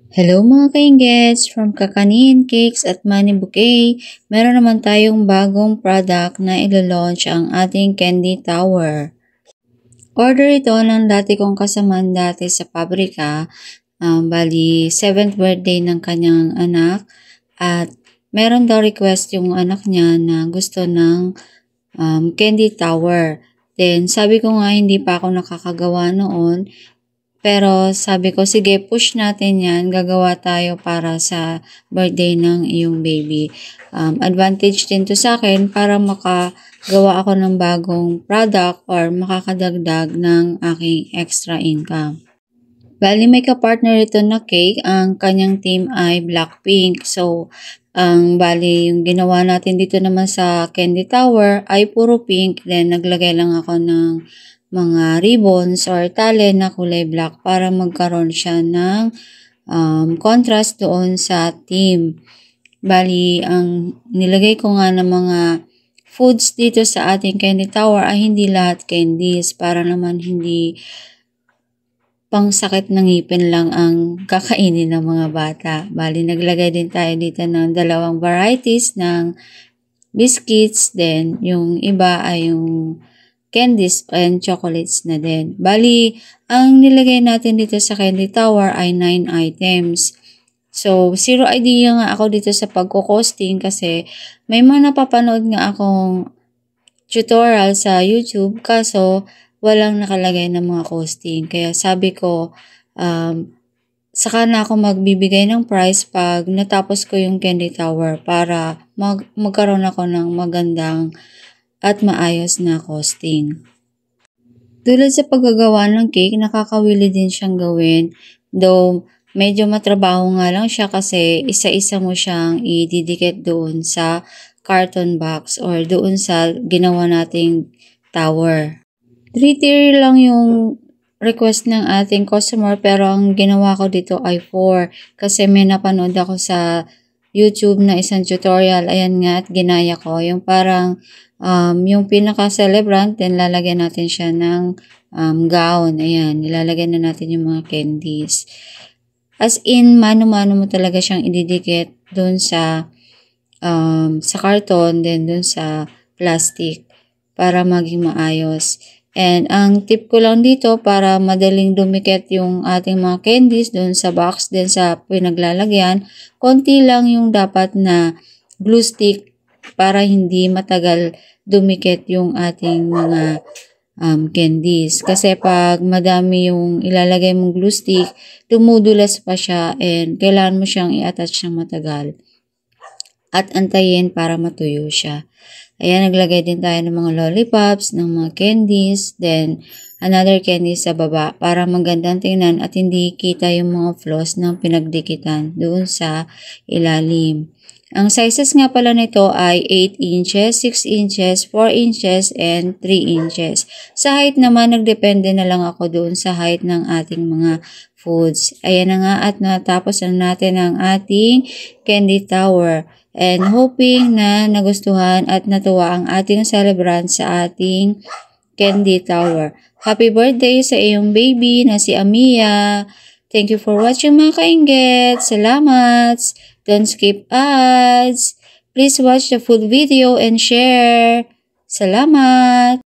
Hello mga kainggets from Kakanin Cakes at Money Bouquet. Meron naman tayong bagong product na ilo-launch ang ating Candy Tower. Order ito ng dati kong kasamaan dati sa pabrika. Bali, 7th birthday ng kanyang anak. At meron daw request yung anak niya na gusto ng Candy Tower. Then sabi ko nga hindi pa ako nakakagawa noon. Pero sabi ko, sige, push natin yan. Gagawa tayo para sa birthday ng iyong baby. Advantage din to sa akin para makagawa ako ng bagong product or makakadagdag ng aking extra income. Bali, may kapartner ito na cake. Ang kanyang team ay Blackpink. So, bali, yung ginawa natin dito naman sa Candy Tower ay puro pink. Then, naglagay lang ako ng mga ribbons or tali na kulay black para magkaroon siya ng contrast doon sa team. Bali, ang nilagay ko nga ng mga foods dito sa ating Candy Tower ay hindi lahat candies para naman hindi pang sakit ng ngipin lang ang kakainin ng mga bata. Bali, naglagay din tayo dito ng 2 varieties ng biscuits. Then, yung iba ay yung candies and chocolates na din. Bali, ang nilagay natin dito sa Candy Tower ay 9 items. So, zero idea nga ako dito sa pagkukosting kasi may mga napapanood nga akong tutorial sa YouTube kaso walang nakalagay ng mga costing. Kaya sabi ko, saka na ako magbibigay ng price pag natapos ko yung Candy Tower para magkaroon ako ng magandang at maayos na costing. Tulad sa paggagawa ng cake, nakakawili din siyang gawin. Though, medyo matrabaho nga lang siya kasi isa-isa mo siyang ididikit doon sa carton box or doon sa ginawa nating tower. 3-tier lang yung request ng ating customer pero ang ginawa ko dito ay 4 kasi may napanood ako sa YouTube na isang tutorial. Ayan nga at ginaya ko. Yung parang yung pinaka-celebrant, then lalagyan natin siya ng gown. Ayan, nilalagyan na natin yung mga candies. As in, mano-mano mo talaga siyang ididikit doon sa carton, then doon sa plastic para maging maayos. And ang tip ko lang dito para madaling dumikit yung ating mga candies doon sa box, then sa pinaglalagyan, konti lang yung dapat na glue stick para hindi matagal dumikit yung ating mga candies. Kasi pag madami yung ilalagay mong glue stick, dumudulas pa siya and kailangan mo siyang i-attach ng matagal at antayin para matuyo siya. Ayan, naglagay din tayo ng mga lollipops, ng mga candies, then another candy sa baba para magandang tingnan at hindi kita yung mga flaws ng pinagdikitan doon sa ilalim. Ang sizes nga pala nito ay 8 inches, 6 inches, 4 inches, and 3 inches. Sa height naman, nagdepende na lang ako doon sa height ng ating mga foods. Ayan na nga at natapos na natin ang ating Candy Tower. And hoping na nagustuhan at natuwa ang ating celebrant sa ating Candy Tower. Happy birthday sa iyong baby na si Amia. Thank you for watching mga kainggit. Salamat. Don't skip ads. Please watch the full video and share. Salamat.